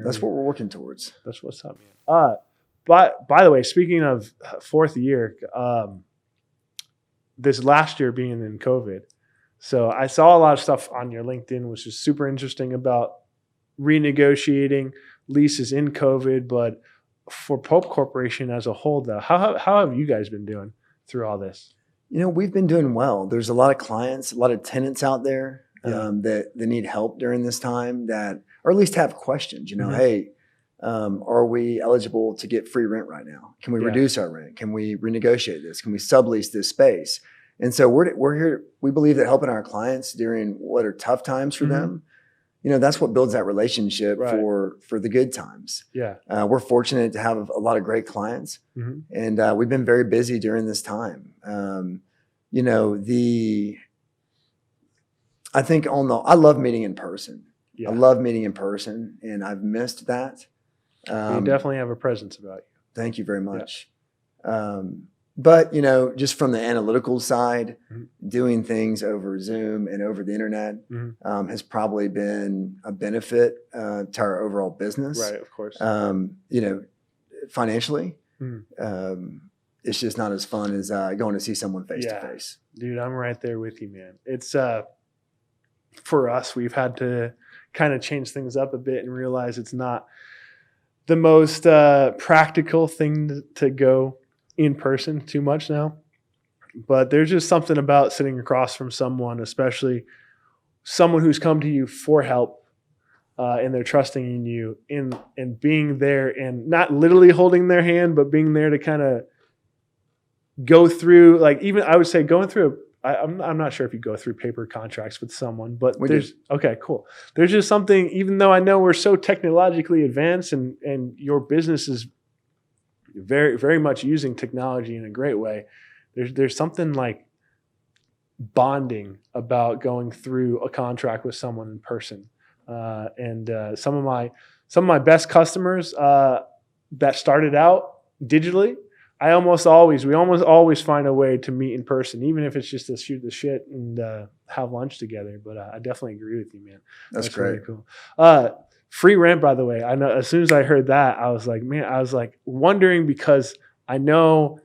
That's what we're working towards. That's what's up, man. But by the way, speaking of fourth year, this last year being in COVID, so I saw a lot of stuff on your LinkedIn, which is super interesting about renegotiating leases in COVID. But for Pope Corporation as a whole, though, how have you guys been doing through all this? We've been doing well. There's a lot of clients, a lot of tenants out there Yeah. that need help during this time or at least have questions. Mhm. Hey, are we eligible to get free rent right now? Can we Yeah. reduce our rent? Can we renegotiate this? Can we sublease this space? And so we're here. We believe that helping our clients during what are tough times for Mhm. them, that's what builds that relationship Right. for the good times. Yeah. We're fortunate to have a lot of great clients, Mhm. and we've been very busy during this time. I think I love meeting in person. Yeah. I love meeting in person, and I've missed that. You definitely have a presence about you. Thank you very much. But just from the analytical side, Mhm. doing things over Zoom and over the internet Mhm. has probably been a benefit to our overall business. Right, of course. Financially, Mhm. it's just not as fun as going to see someone face Yeah. to face. Dude, I'm right there with you, man. It's for us, we've had to kind of change things up a bit and realize it's not the most practical thing to go in person too much now. But there's just something about sitting across from someone, especially someone who's come to you for help, and they're trusting in you, and being there and not literally holding their hand, but being there to kind of go through, like, even I would say going through I'm not sure if you go through paper contracts with someone, but okay, cool. There's just something, even though I know we're so technologically advanced and your business is very, very much using technology in a great way, there's something like bonding about going through a contract with someone in person. And some of my best customers that started out digitally, we almost always find a way to meet in person, even if it's just to shoot the shit and have lunch together. But I definitely agree with you, man. That's great. Really cool. Free rent, by the way. I know as soon as I heard that, I was like wondering, because I know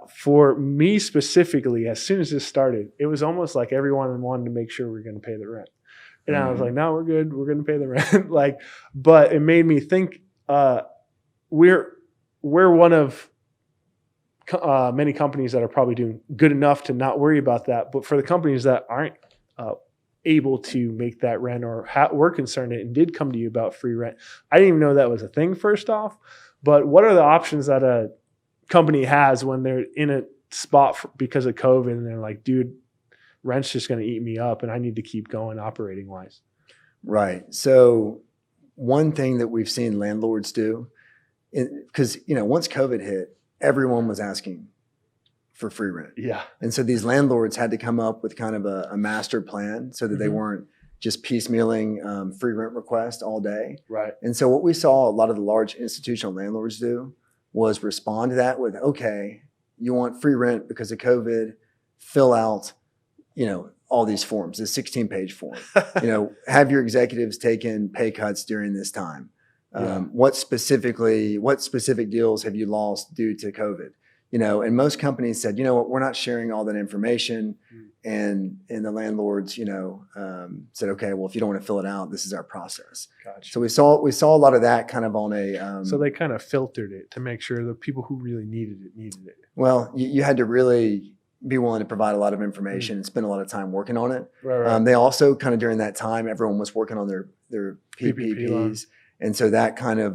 for me specifically, as soon as this started, it was almost like everyone wanted to make sure we we're going to pay the rent. And I was like, no, we're good. We're going to pay the rent. But it made me think we're one of many companies that are probably doing good enough to not worry about that. But for the companies that aren't able to make that rent or were concerned and did come to you about free rent, I didn't even know that was a thing, first off. But what are the options that a company has when they're in a spot because of COVID and they're like, dude, rent's just going to eat me up and I need to keep going operating wise? Right. So one thing that we've seen landlords do, because once COVID hit, everyone was asking for free rent. Yeah. And so these landlords had to come up with kind of a master plan so that they weren't just piecemealing free rent requests all day. Right. And so what we saw a lot of the large institutional landlords do was respond to that with, okay, you want free rent because of COVID, fill out, all these forms, this 16-page form. Have your executives taken pay cuts during this time? What specific deals have you lost due to COVID? And most companies said, we're not sharing all that information. And the landlords, said, okay, well, if you don't want to fill it out, this is our process. Gotcha. So we saw a lot of that kind of on a. So they kind of filtered it to make sure the people who really needed it. Well, you had to really be willing to provide a lot of information and spend a lot of time working on it. Right. They also kind of during that time, everyone was working on their PPPs. And so that kind of,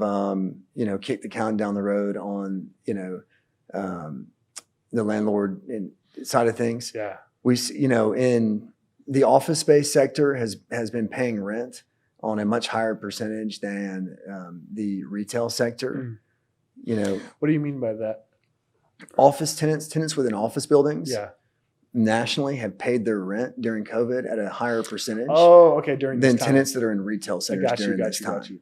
kicked the can down the road on, the landlord side of things. Yeah. We, in the office space sector has been paying rent on a much higher percentage than the retail sector. What do you mean by that? Office tenants within office buildings. Yeah. Nationally have paid their rent during COVID at a higher percentage. Oh, okay. Than tenants that are in retail centers during this time.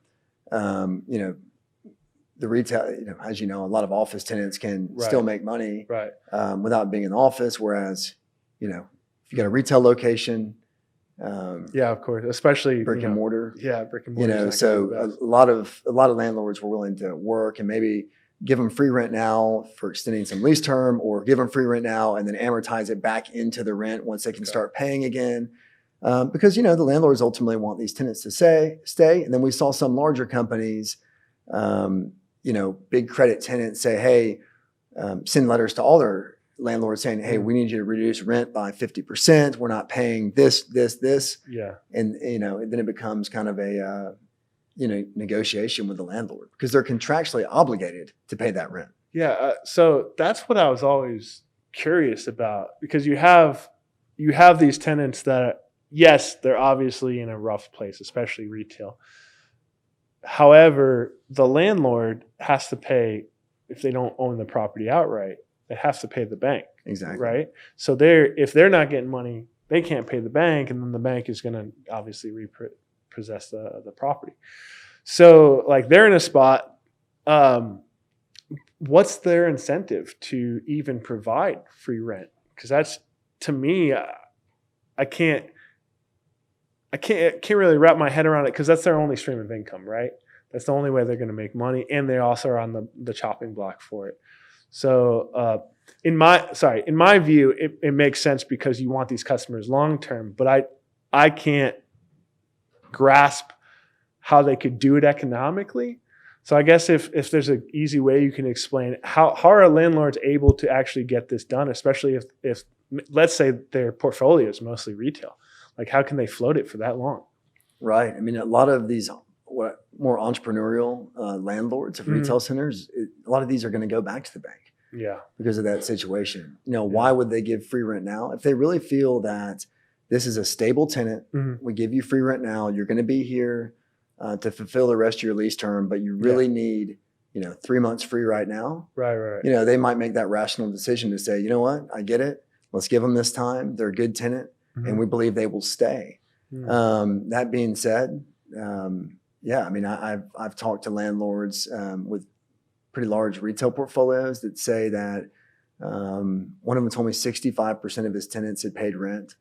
The retail, as you know, a lot of office tenants can still make money without being in the office. Whereas, if you got a retail location, Yeah, of course, especially brick and mortar. Yeah, brick and You mortar. know, so a lot of landlords were willing to work and maybe give them free rent now for extending some lease term, or give them free rent now and then amortize it back into the rent once they can start paying again. Because, you know, the landlords ultimately want these tenants to stay. And then we saw some larger companies, you know, big credit tenants say, hey, send letters to all their landlords saying, hey, we need you to reduce rent by 50%. We're not paying this. Yeah. And, you know, then it becomes kind of a, you know, negotiation with the landlord because they're contractually obligated to pay that rent. Yeah. So that's what I was always curious about, because you have these tenants that, yes, they're obviously in a rough place, especially retail. However, the landlord has to pay, if they don't own the property outright, they have to pay the bank. Exactly. Right. So if they're not getting money, they can't pay the bank, and then the bank is going to obviously repossess the property. So like they're in a spot. What's their incentive to even provide free rent? Because that's, to me, I can't really wrap my head around it, because that's their only stream of income, right? That's the only way they're going to make money, and they also are on the chopping block for it. So in my view, it makes sense because you want these customers long term, but I can't grasp how they could do it economically. So I guess if there's an easy way you can explain how are landlords able to actually get this done, especially if let's say their portfolio is mostly retail, like how can they float it for that long? Right. I mean, a lot of these more entrepreneurial landlords of retail centers, a lot of these are going to go back to the bank. Yeah. Because of that situation. You know, why would they give free rent now? If they really feel that this is a stable tenant, we give you free rent now, you're going to be here to fulfill the rest of your lease term, but you really need, you know, 3 months free right now. Right. You know, they might make that rational decision to say, you know what, I get it. Let's give them this time. They're a good tenant and we believe they will stay. That being said, yeah, I mean, I've talked to landlords with pretty large retail portfolios that say that one of them told me 65% of his tenants had paid rent,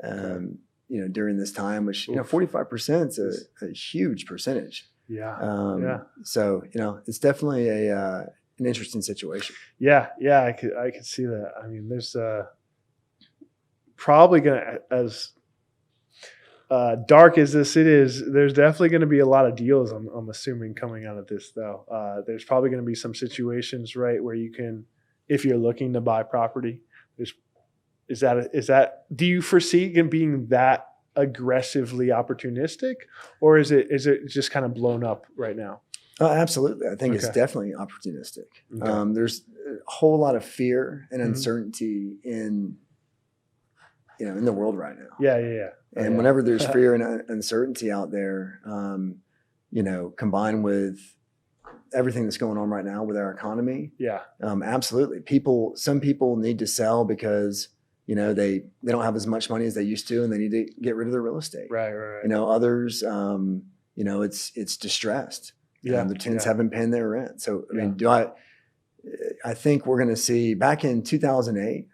you know, during this time, which, you know, 45% is a huge percentage. Yeah. So, you know, it's definitely an interesting situation. Yeah. I could see that. I mean, there's probably gonna, as dark as this it is, there's definitely going to be a lot of deals, I'm assuming, coming out of this, though. There's probably going to be some situations, right, where you can, if you're looking to buy property, is that do you foresee it being that aggressively opportunistic, or is it just kind of blown up right now? Absolutely. I think it's definitely opportunistic. There's a whole lot of fear and uncertainty in the world right now. Yeah. And whenever there's fear and uncertainty out there, you know, combined with everything that's going on right now with our economy, absolutely. Some people need to sell because, you know, they don't have as much money as they used to, and they need to get rid of their real estate. Right. You know, others, you know, it's distressed. The tenants haven't paid their rent. So, I mean, I think we're going to see, back in 2008,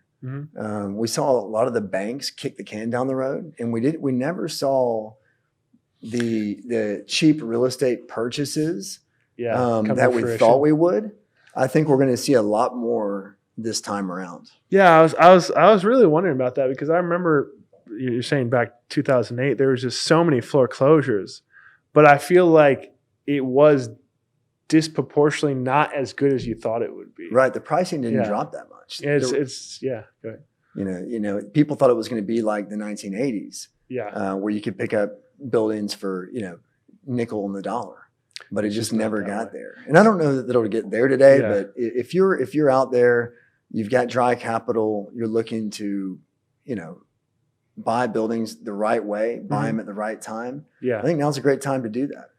we saw a lot of the banks kick the can down the road, and we never saw the cheap real estate purchases that we thought we would. I think we're going to see a lot more this time around. Yeah, I was really wondering about that, because I remember you're saying back 2008 there was just so many foreclosures, but I feel like it was disproportionately not as good as you thought it would be. Right, the pricing didn't drop that much. Go ahead. You know, people thought it was going to be like the 1980s. Where you could pick up buildings for, you know, nickel on the dollar. But it just never got there. And I don't know that it'll get there today, but if you're out there, you've got dry capital, you're looking to, you know, buy buildings the right way, buy them at the right time. I think now's a great time to do that.